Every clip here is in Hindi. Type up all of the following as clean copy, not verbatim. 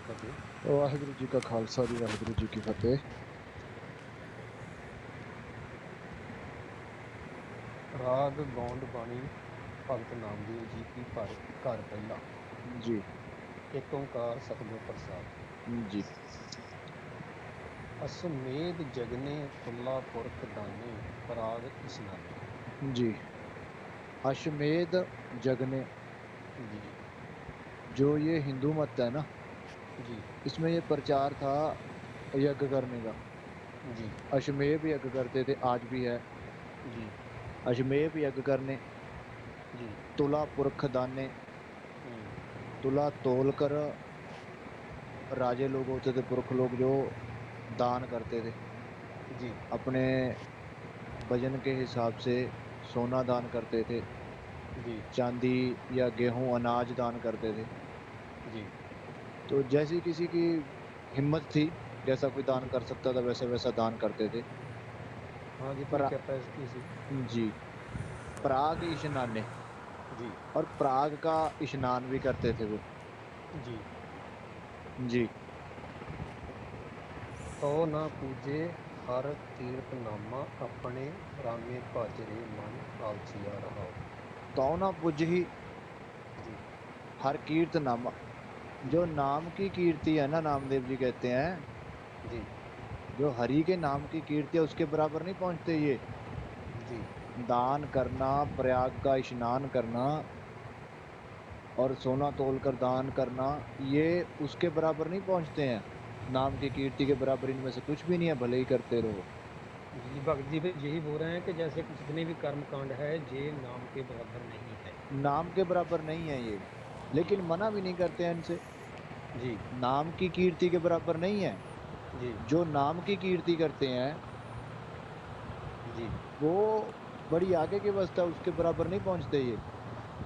फतेह। वाहिगुरु जी का खालसा जी वाहिगुरु जी की फतेह। राग गौंड बाणी भगत नामदेव जी की घर पहला। जी एक ओंकार सतगुर प्रसाद। जी अश्वमेध जगने तुला पुरख दाने पराग इस्नाने। जी। अश्वमेध जगने, जी जो ये हिंदू मत है ना, जी इसमें ये प्रचार था यज्ञ करने का। जी अश्वमेध यज्ञ करते थे, आज भी है। जी अश्वमेध यज्ञ करने, जी। तुला पुरख दाने। हम्म। तुला तोल कर राजे लोग होते थे, पुरख लोग, जो दान करते थे जी अपने वजन के हिसाब से। सोना दान करते थे, जी चांदी या गेहूं अनाज दान करते थे। जी तो जैसी किसी की हिम्मत थी, जैसा कोई दान जी। कर सकता था वैसे वैसा दान करते थे। हाँ, जितनी पर कैपेसिटी सी। जी, हाँ। पराग इशनाने, जी और पराग का स्नान भी करते थे वो। जी। जी। तो न पूजे हर तीर्थ नामा अपने रामे भज रे मन आलसिया रहा। तो ना बुझही जी हर कीर्त नाम, जो जी नाम की कीर्ति है ना, नामदेव जी कहते हैं, जी जो हरि के नाम की कीर्ति है उसके बराबर नहीं पहुंचते ये। जी दान करना, प्रयाग का स्नान करना और सोना तोलकर दान करना, ये उसके बराबर नहीं पहुंचते हैं। नाम की कीर्ति के बराबर इनमें से कुछ भी नहीं है, भले ही करते रहो। जी। भगत जी भी यही बोल रहे हैं कि जैसे जितने भी कर्म कांड है ये नाम के बराबर नहीं है। नाम के बराबर नहीं है ये, जी लेकिन मना भी नहीं करते हैं इनसे। जी नाम की कीर्ति के बराबर नहीं है। जी जो नाम की कीर्ति करते हैं जी वो बड़ी आगे की अवस्था है, उसके बराबर नहीं पहुंचते ये।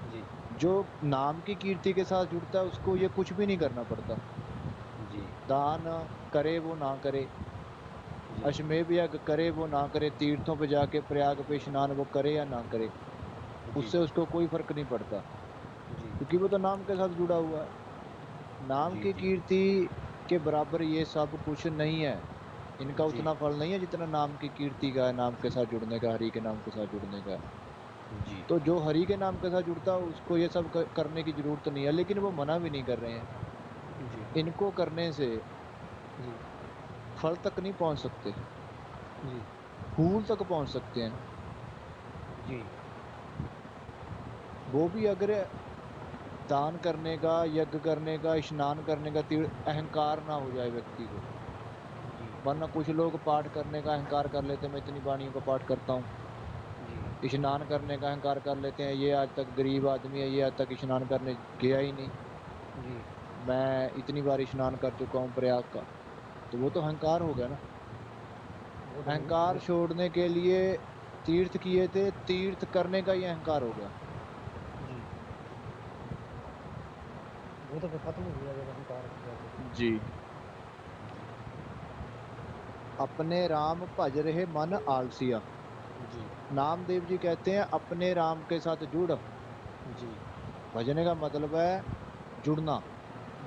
जी जो नाम की कीर्ति के साथ जुड़ता है उसको ये कुछ भी नहीं करना पड़ता। जी दान करे वो ना करे, जी अश्वमेध यज्ञ करे वो ना करे, तीर्थों पे जाके प्रयाग पे स्नान वो करे या ना करे, जी उससे उसको कोई फर्क नहीं पड़ता, जी क्योंकि वो तो नाम के साथ जुड़ा हुआ है। नाम जी की जी कीर्ति के बराबर ये सब कुछ नहीं है। इनका जी उतना फल नहीं है जितना नाम की कीर्ति का है, नाम के साथ जुड़ने का, हरि के नाम के साथ जुड़ने का। जी तो जो हरि के नाम के साथ जुड़ता है उसको ये सब करने की जरूरत नहीं है, लेकिन वो मना भी नहीं कर रहे हैं। जी इनको करने से जी फल तक नहीं पहुंच सकते, जी फूल तक पहुंच सकते हैं। जी वो भी अगर दान करने का, यज्ञ करने का, स्नान करने का अहंकार ना हो जाए व्यक्ति को। जी वरना कुछ लोग पाठ करने का अहंकार कर लेते हैं, मैं इतनी वाणियों का पाठ करता हूँ। जी स्नान करने का अहंकार कर लेते हैं, ये आज तक गरीब आदमी है, ये आज तक स्नान करने गया ही नहीं, जी। मैं इतनी बार स्नान कर चुका हूँ प्रयाग का। तो वो तो अहंकार हो गया ना। वो तो अहंकार वो छोड़ने के लिए तीर्थ किए थे, तीर्थ करने का ही अहंकार हो गया। जी वो तो फिर खत्म हो गया जब अहंकार किया तो। जी। जी अपने राम भज रहे मन आलसिया। जी नामदेव जी कहते हैं अपने राम के साथ जुड़। जी भजने का मतलब है जुड़ना,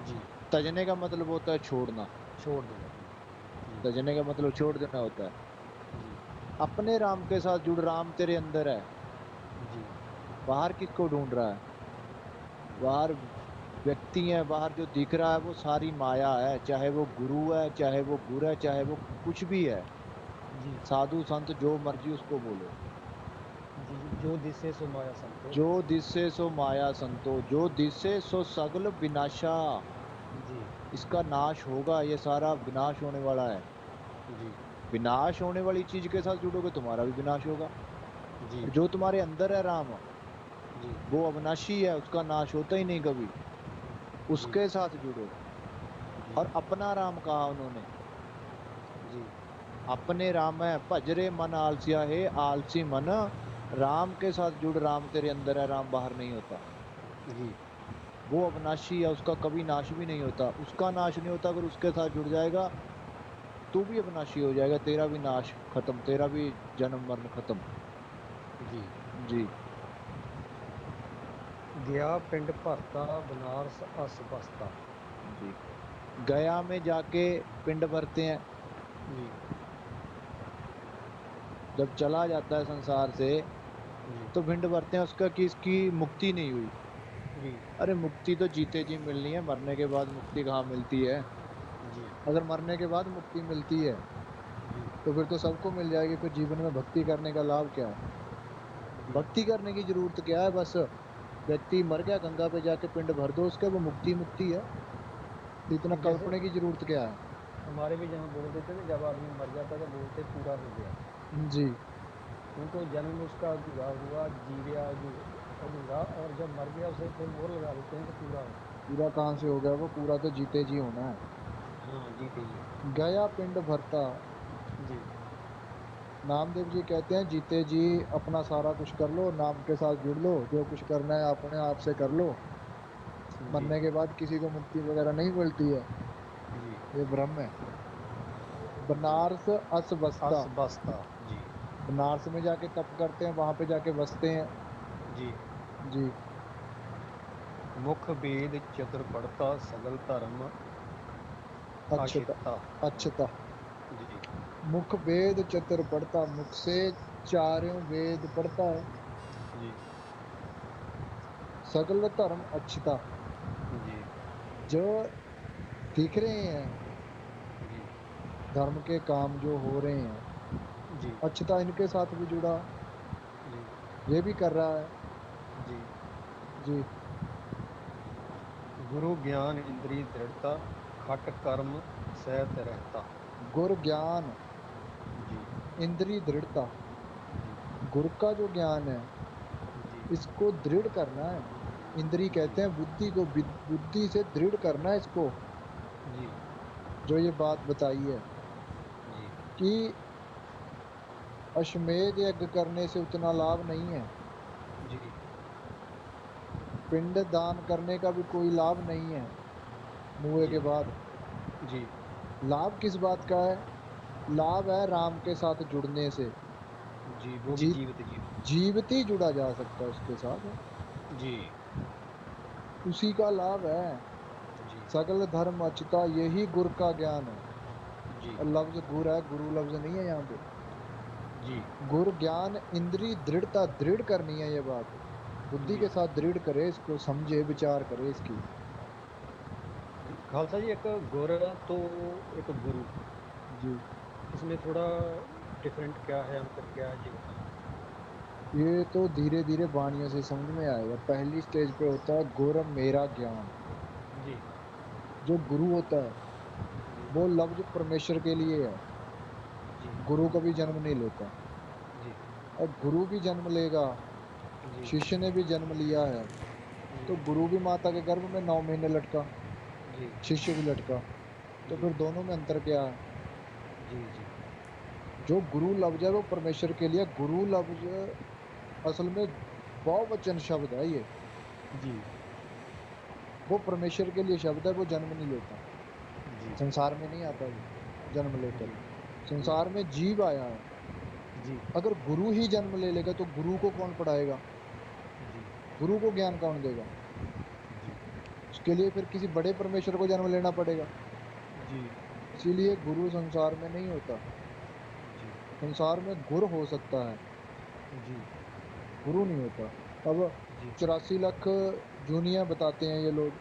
जी। तजने का मतलब होता है छोड़ना। छोड़ देना जी। ठीक है। तजने का मतलब छोड़ देना होता है। जी अपने राम के साथ जुड़, राम तेरे अंदर है। जी बाहर किसको ढूंढ रहा है? जी बाहर व्यक्ति है, बाहर जो दिख रहा है वो सारी माया है, चाहे वो गुरु है, चाहे वो गुर है, चाहे वो कुछ भी है, जी साधु संत जो मर्जी उसको बोलो। जी। जो दिसे सो माया संतो। जो दिसे सो माया संतो, जो दिसे सो सगल विनाशा। जी इसका नाश होगा, ये सारा विनाश होने वाला है। जी विनाश होने वाली चीज के साथ जुड़ोगे तुम्हारा भी विनाश होगा। जी और जो तुम्हारे अंदर है राम, जी वो अविनाशी है, उसका नाश होता ही नहीं कभी। जी उसके साथ जुड़ो। जी और अपना राम कहा उन्होंने, जी अपने राम है भजरे मन आलसिया, है आलसी मन, राम के साथ जुड़, राम तेरे अंदर है, राम बाहर नहीं होता। जी वो अविनाशी है, उसका कभी नाश भी नहीं होता, उसका नाश नहीं होता। अगर उसके साथ जुड़ जाएगा तू भी अविनाशी हो जाएगा, तेरा भी नाश खत्म, तेरा भी जन्म मरण खत्म। जी। जी गया पिंड भरता बनारस अस बसता। जी गया में जाके पिंड भरते हैं, जी जब चला जाता है संसार से जी तो पिंड भरते हैं उसका कि इसकी मुक्ति नहीं हुई। जी अरे मुक्ति तो जीते जी मिलनी है, मरने के बाद मुक्ति कहाँ मिलती है? जी अगर मरने के बाद मुक्ति मिलती है जी तो फिर तो सबको मिल जाएगी, फिर जीवन में भक्ति करने का लाभ क्या है? जी भक्ति करने की जरूरत क्या है? बस व्यक्ति मर गया, गंगा पे जाके पिंड भर दो उसके, वो मुक्ति मुक्ति है, तो इतना कि जैसे कल्पने की जरूरत क्या है? हमारे भी जहाँ बोल देते थे, जब आदमी मर जाता तो बोलते पूरा हो गया, जी। क्योंकि जन्म उसका अधूरा हुआ, जीविया अधूरा, और जब मर गया उसे फिर मोहर लगा देते हैं कि पूरा हो। पूरा कहाँ से हो गया? वो पूरा तो जीते जी होना है। हाँ जीते जी। गया पिंड भरता। जी नामदेव जी कहते हैं जीते जी अपना सारा कुछ कर लो, नाम के साथ जुड़ लो, जो कुछ करना है अपने आप से कर लो, जी मरने के बाद किसी को मुक्ति वगैरह नहीं मिलती है, जी। ये भ्रम है। बनारस अस बसता। अस बसता। जी बनारस में जाके तप करते हैं, वहां पे जाके बसते हैं। जी। जी। मुख वेद चतुर पढ़ता, सगल धर्म अच्छता। आशिता। अच्छता। जी मुख वेद चतुर पढ़ता, मुख से चारों वेद पढ़ता है। जी सगल धर्म अच्छता। जी जो दिख रहे हैं जी धर्म के काम जो हो रहे हैं, जी अच्छता इनके साथ भी जुड़ा, जी ये भी कर रहा है। जी। जी। गुरु ज्ञान इंद्रिय दृढ़ता, खट कर्म सहत रहता। गुर ज्ञान जी इंद्रिय दृढ़ता। जी गुरु का जो ज्ञान है जी इसको दृढ़ करना है। इंद्रिय जी कहते हैं बुद्धि को, बुद्धि से दृढ़ करना है इसको। जी जो ये बात बताई है जी कि अश्वमेध यज्ञ करने से उतना लाभ नहीं है, जी पिंड दान करने का भी कोई लाभ नहीं है मुए जी के बाद। जी लाभ किस बात का है? लाभ है राम के साथ जुड़ने से। जी। वो भी जी। जीवित जीव। जीवित ही जुड़ा जा सकता है उसके साथ, जी उसी का लाभ है। जी सकल धर्म अचता, यही गुरु का ज्ञान है। जी और लफ्ज गुरु है, गुरु लफ्ज नहीं है यहाँ पे। जी गुरु ज्ञान इंद्रिय दृढ़ता, दृढ़ करनी है ये बात, बुद्धि जी के साथ दृढ़ करे इसको, समझे विचार करे इसकी। खालसा जी, एक गुर तो एक गुरु, जी। इसमें थोड़ा डिफरेंट क्या है, अंतर क्या है जी बताएं। ये तो धीरे धीरे वाणियों से समझ में आएगा। पहली स्टेज पे होता है गुर मेरा ज्ञान। जी जो गुरु होता है जी वो लफ्ज परमेश्वर के लिए है। जी गुरु कभी जन्म नहीं लेता, जी और गुरु भी जन्म लेगा, जी शिष्य ने भी जन्म लिया है, तो गुरु भी माता के गर्भ में 9 महीने लटका, जी शिष्य भी लटका, तो जी फिर दोनों में अंतर क्या है? जी जी जो गुरु लफ्ज है वो परमेश्वर के लिए। गुरु लफ्ज असल में बहुवचन शब्द है ये, जी वो परमेश्वर के लिए शब्द है, वो जन्म नहीं लेता, जी संसार में नहीं आता वो जन्म लेकर। जी संसार में जीव आया है। जी अगर गुरु ही जन्म ले लेगा तो गुरु को कौन पढ़ाएगा? जी गुरु को ज्ञान कौन देगा? उसके लिए फिर किसी बड़े परमेश्वर को जन्म लेना पड़ेगा। जी इसीलिए गुरु संसार में नहीं होता। जी संसार में गुरु हो सकता है, जी गुरु नहीं होता। अब जी 84 लाख जूनियां बताते हैं ये लोग।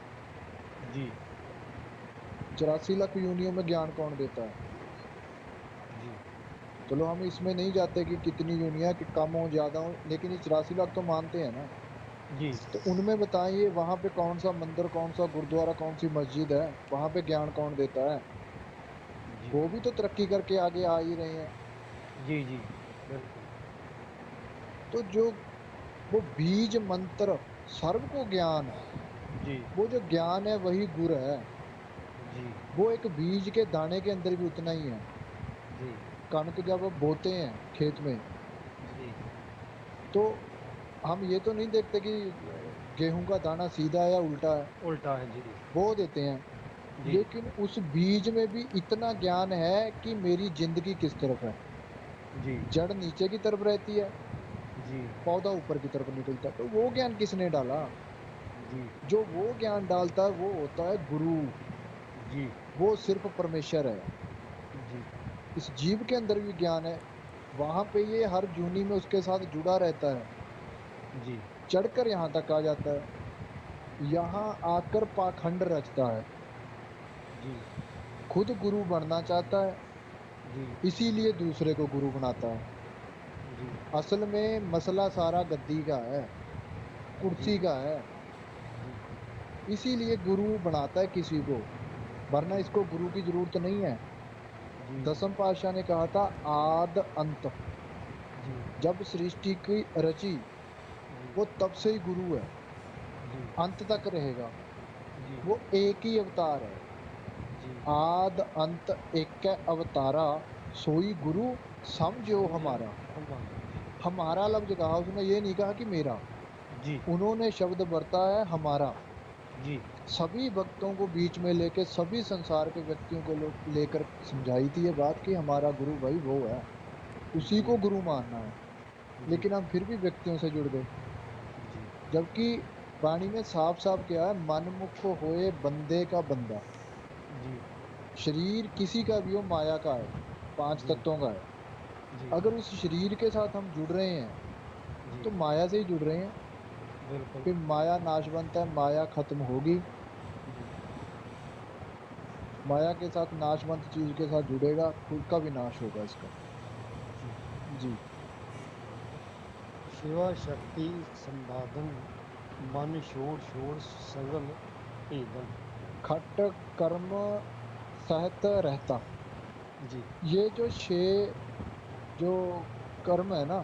जी 84 लाख यूनियों में ज्ञान कौन देता है? जी चलो हम इसमें नहीं जाते कि कितनी यूनिया कि कम हो ज्यादा हो, लेकिन ये 84 लाख तो मानते हैं ना। जी तो उनमें बताइए वहां पे कौन सा मंदिर, कौन सा गुरुद्वारा, कौन सी मस्जिद है, वहां पे ज्ञान कौन देता है? जी वो भी तो तरक्की करके आगे आ ही रहे हैं। जी जी बिल्कुल। तो जो वो बीज मंत्र सर्व को ज्ञान, जी वो जो ज्ञान है वही गुर है। जी वो एक बीज के दाने के अंदर भी उतना ही है। जी कणक जब बोते हैं खेत में, जी तो हम ये तो नहीं देखते कि गेहूं का दाना सीधा है या उल्टा है, उल्टा है। जी बो देते हैं। जी लेकिन उस बीज में भी इतना ज्ञान है कि मेरी जिंदगी किस तरफ है। जी जड़ नीचे की तरफ रहती है, जी पौधा ऊपर की तरफ निकलता है। तो वो ज्ञान किसने डाला? जी जो वो ज्ञान डालता है वो होता है गुरु। जी वो सिर्फ परमेश्वर है। जी इस जीव के अंदर भी ज्ञान है, वहां पे ये हर जूनी में उसके साथ जुड़ा रहता है, जी चढ़कर यहाँ तक आ जाता है, यहाँ आकर पाखंड रचता है, जी खुद गुरु बनना चाहता है, जी इसीलिए दूसरे को गुरु बनाता है। जी असल में मसला सारा गद्दी का है, जी कुर्सी का है, इसीलिए गुरु बनाता है किसी को, वरना इसको गुरु की जरूरत नहीं है। जी दसम पातशाह ने कहा था आद अंत, जी जब सृष्टि की रची वो तब से ही गुरु है, जी अंत तक रहेगा। जी वो एक ही अवतार है, जी आद अंत एक अवतारा, सोई गुरु समझो समझो हमारा। हमारा। हमारा लफ्ज कहा, उसने ये नहीं कहा कि मेरा, जी उन्होंने शब्द बरता है हमारा। जी सभी भक्तों को बीच में लेके सभी संसार के व्यक्तियों को लेकर समझाई थी ये बात कि हमारा गुरु भाई वो है, उसी जी को गुरु मानना है। जी लेकिन हम फिर भी व्यक्तियों से जुड़ गए, जी जबकि वाणी में साफ साफ क्या है, मनमुख होए बंदे का बंदा। जी शरीर किसी का भी हो माया का है, पांच जी तत्वों का है। जी अगर उस शरीर के साथ हम जुड़ रहे हैं जी तो माया से ही जुड़ रहे हैं। बिल्कुल। फिर माया नाशवंत है, माया खत्म होगी, जी माया के साथ नाशवंत चीज के साथ जुड़ेगा, खुद का भी नाश होगा इसका। जी जी। शिवा शक्ति संवादन मन शोर शोर सगल भेदन। खट कर्म सहत रहता, जी ये जो छह जो कर्म है ना,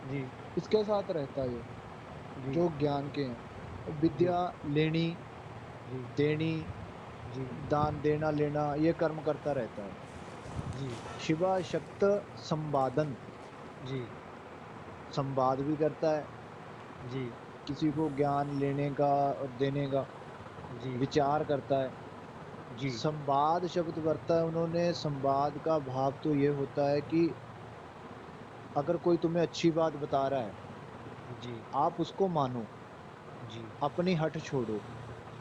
जी इसके साथ रहता है ये, जी जो ज्ञान के हैं। जी विद्या लेनी, जी देनी, जी दान देना लेना, ये कर्म करता रहता है। जी शिवा शक्त संवादन, जी संवाद भी करता है, जी किसी को ज्ञान लेने का और देने का जी विचार करता है। जी संवाद शब्द बरता है उन्होंने, संवाद का भाव तो ये होता है कि अगर कोई तुम्हें अच्छी बात बता रहा है, जी आप उसको मानो, जी अपनी हट छोड़ो।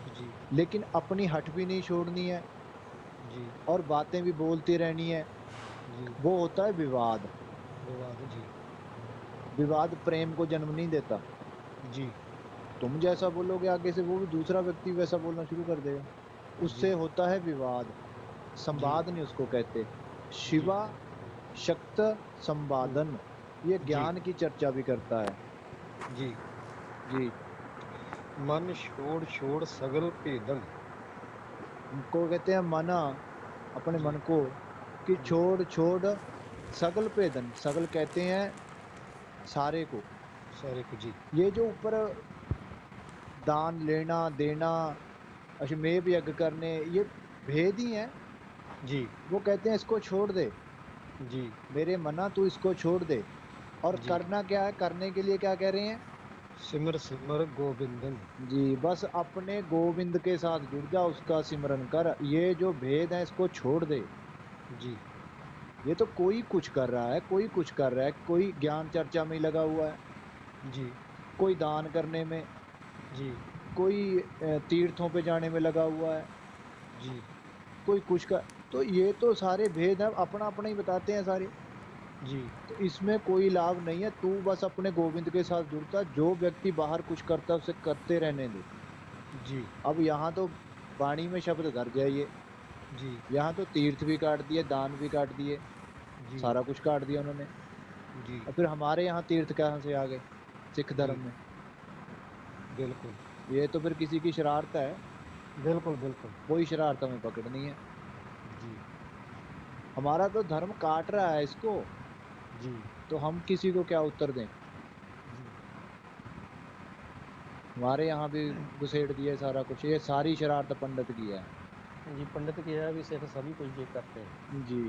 जी लेकिन अपनी हट भी नहीं छोड़नी है जी और बातें भी बोलती रहनी है, जी वो होता है विवाद। विवाद। जी विवाद प्रेम को जन्म नहीं देता। जी तुम जैसा बोलोगे आगे से वो भी दूसरा व्यक्ति वैसा बोलना शुरू कर देगा, जी उससे होता है विवाद। जी संवाद नहीं उसको कहते। जी शिवा शक्त संवादन, ये जी ज्ञान की चर्चा भी करता है। जी जी। मन छोड़ छोड़ सगल भेदन। को कहते हैं मना, अपने जी मन को, कि जी छोड़ छोड़ सगल भेदन, सगल कहते हैं सारे को। सारे को। जी ये जो ऊपर दान लेना देना, अश्वमेध यज्ञ करने, ये भेद ही हैं। जी वो कहते हैं इसको छोड़ दे, जी मेरे मना तू इसको छोड़ दे। और जी करना क्या है, करने के लिए क्या कह रहे हैं? सिमर सिमर गोविंदन। जी, बस अपने गोविंद के साथ जुड़ जा, उसका सिमरन कर। ये जो भेद है इसको छोड़ दे। जी ये तो कोई कुछ कर रहा है, कोई कुछ कर रहा है, कोई ज्ञान चर्चा में लगा हुआ है, जी कोई दान करने में, जी कोई तीर्थों पे जाने में लगा हुआ है, जी कोई कुछ का। तो ये तो सारे भेद है, अपना अपना ही बताते हैं सारे। जी तो इसमें कोई लाभ नहीं है, तू बस अपने गोविंद के साथ जुड़ता। जो व्यक्ति बाहर कुछ करता है उसे करते रहने दे। जी अब यहाँ तो वाणी में शब्द धर जाइए, जी यहाँ तो तीर्थ भी काट दिए, दान भी काट दिए, जी सारा कुछ काट दिया उन्होंने। जी और फिर हमारे यहाँ तीर्थ कहाँ से आ गए सिख जी धर्म में? बिल्कुल ये तो फिर किसी की शरारत है, बिल्कुल बिल्कुल। वही शरारत हमें पकड़नी है। जी हमारा तो धर्म काट रहा है इसको, जी तो हम किसी को क्या उत्तर दें? जी हमारे यहाँ भी घुसेड़ दिए सारा कुछ, ये सारी शरारत पंडित की है। जी पंडित की है भी सिर्फ सभी कोई ये करते हैं। जी।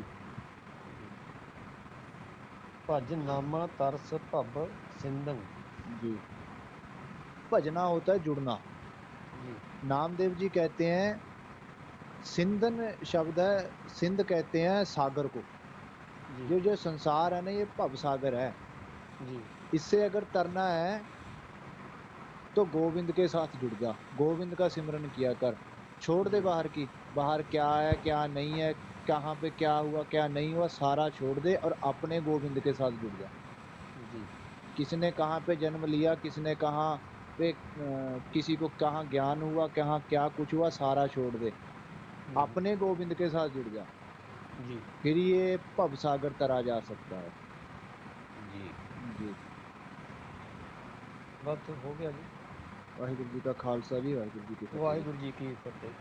भज नामा तरस भव सिंधन। जी, भजना होता है जुड़ना। जी नामदेव जी कहते हैं, सिंधन शब्द है, सिंध कहते हैं सागर को। जी ये जो संसार है ना, ये भव सागर है। जी इससे अगर तरना है तो गोविंद के साथ जुड़ जा, गोविंद का सिमरन किया कर। छोड़ दे जी बाहर की, बाहर क्या है क्या नहीं है, कहाँ पे क्या हुआ क्या नहीं हुआ, सारा छोड़ दे और अपने गोविंद के साथ जुड़ जा। जी। किसने कहाँ पे जन्म लिया, किसने कहाँ पे किसी को कहाँ ज्ञान हुआ, कहाँ क्या कुछ हुआ, सारा छोड़ दे, अपने गोविंद के साथ जुड़ जा। जी फिर ये भव सागर तरा जा सकता है। जी। जी। बस हो गया जी। वाहिगुरु जी का खालसा जी, वाहिगुरु जी की फतेह। वाहिगुरु जी की फतेह।